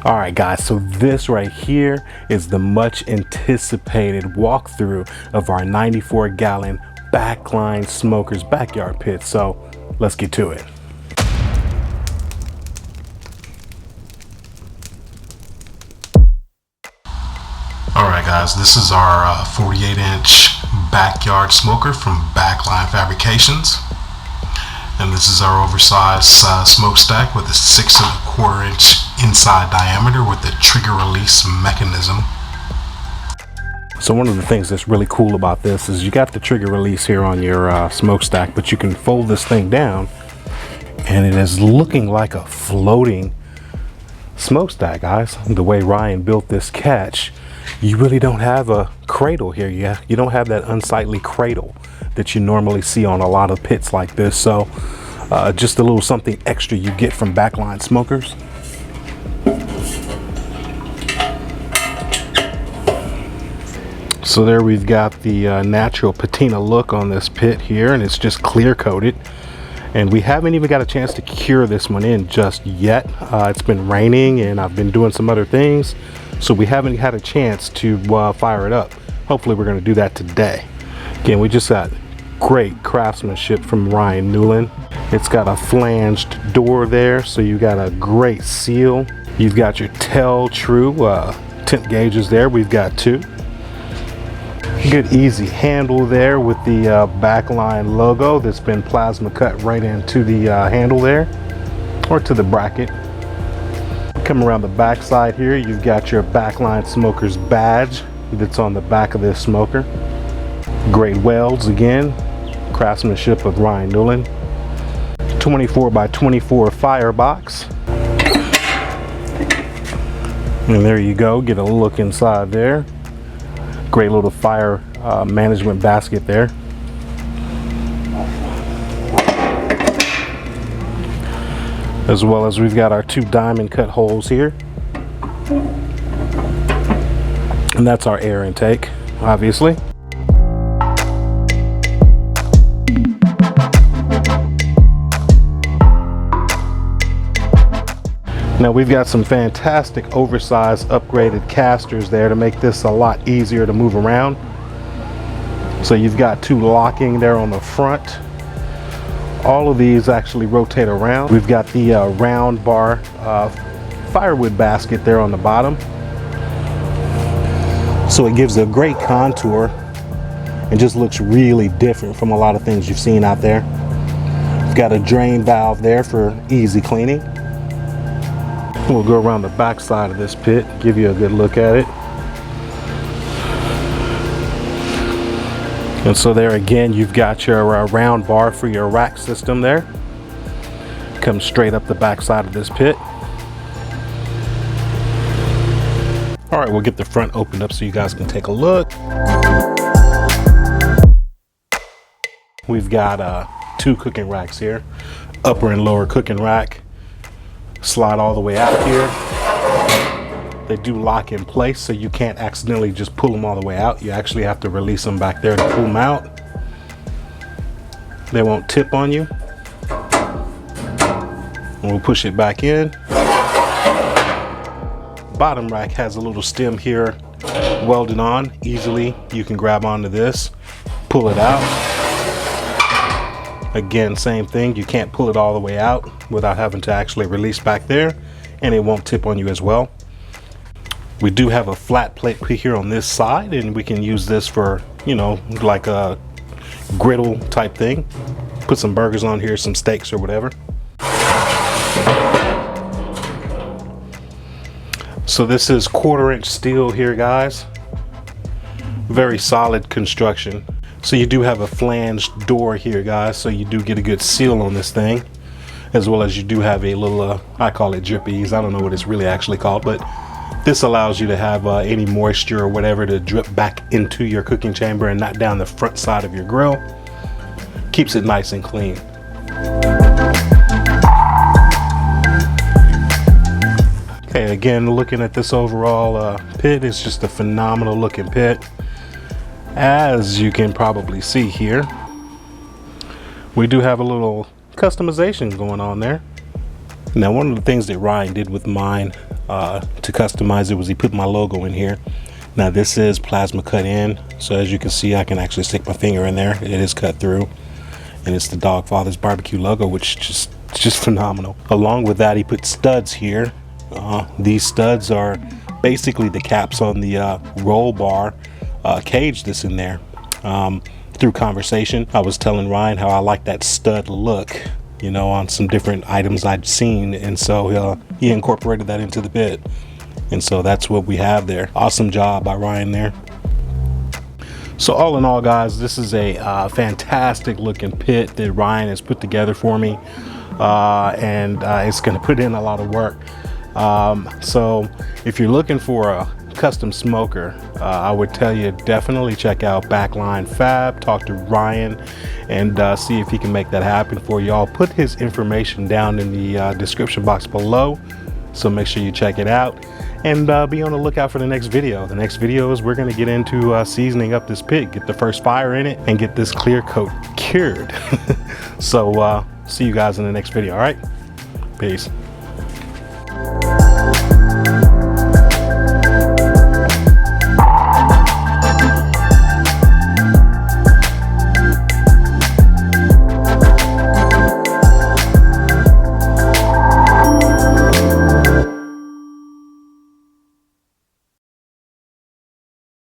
All right guys, so this right here is the much anticipated walkthrough of our 94-gallon Backline Smokers backyard pit. So let's get to it. All right guys, this is our 48-inch backyard smoker from Backline Fabrications. And this is our oversized smokestack with a 6 1/4 inch inside diameter with the trigger release mechanism. So one of the things that's really cool about this is you got the trigger release here on your smokestack, but you can fold this thing down and it is looking like a floating smokestack, guys. The way Ryan built this catch, you really don't have a cradle here. You don't have that unsightly cradle that you normally see on a lot of pits like this. So just a little something extra you get from Backline Smokers. So there we've got the natural patina look on this pit here, and it's just clear coated. And we haven't even got a chance to cure this one in just yet. It's been raining and I've been doing some other things, so we haven't had a chance to fire it up. Hopefully we're going to do that today. Again, we just got great craftsmanship from Ryan Newland. It's got a flanged door there, so you got a great seal. You've got your tell true temp gauges there. We've got 2. Good easy handle there with the Backline logo that's been plasma cut right into the handle there, or to the bracket. Come around the back side here, you've got your Backline Smokers badge that's on the back of this smoker. Great welds again, craftsmanship of Ryan Newland. 24 by 24 firebox. And there you go, get a look inside there. Great little fire management basket there. As well as we've got our 2 diamond cut holes here. And that's our air intake, obviously. Now we've got some fantastic oversized upgraded casters there to make this a lot easier to move around. So you've got 2 locking there on the front. All of these actually rotate around. We've got the round bar firewood basket there on the bottom. So it gives a great contour and just looks really different from a lot of things you've seen out there. We've got a drain valve there for easy cleaning. We'll go around the back side of this pit, give you a good look at it. And so there again, you've got your round bar for your rack system there. Comes straight up the back side of this pit. All right, we'll get the front opened up so you guys can take a look. We've got 2 cooking racks here, upper and lower cooking rack. Slide all the way out here. They do lock in place, so you can't accidentally just pull them all the way out. You actually have to release them back there to pull them out. They won't tip on you. And we'll push it back in. Bottom rack has a little stem here welded on. Easily you can grab onto this, pull it out. Again, same thing, you can't pull it all the way out without having to actually release back there, and it won't tip on you as well. We do have a flat plate here on this side, and we can use this for, you know, like a griddle type thing. Put some burgers on here, some steaks or whatever. So this is 1/4 inch steel here, guys. Very solid construction. So you do have a flanged door here, guys, so you do get a good seal on this thing, as well as you do have a little, I call it drip ease. I don't know what it's really actually called, but this allows you to have any moisture or whatever to drip back into your cooking chamber and not down the front side of your grill. Keeps it nice and clean. Okay, again, looking at this overall pit, it's just a phenomenal looking pit. As you can probably see here, we do have a little customization going on there. Now, one of the things that Ryan did with mine to customize it was he put my logo in here. Now this is plasma cut in, so as you can see, I can actually stick my finger in there. It is cut through, and it's the Dawgfatha's barbecue logo, which is just phenomenal. Along with that, he put studs here. These studs are basically the caps on the roll bar cage that's in there. Through conversation, I was telling Ryan how I like that stud look, you know, on some different items I'd seen, and so he incorporated that into the pit, and so that's what we have there. Awesome job by Ryan there. So all in all, guys, this is a fantastic looking pit that Ryan has put together for me, and it's going to put in a lot of work. So if you're looking for a custom smoker, I would tell you definitely check out Backline Fab, talk to Ryan, and see if he can make that happen for you. I'll put his information down in the description box below, so make sure you check it out, and be on the lookout for the next video. The next video is we're going to get into seasoning up this pit, get the first fire in it, and get this clear coat cured. So see you guys in the next video. All right, peace.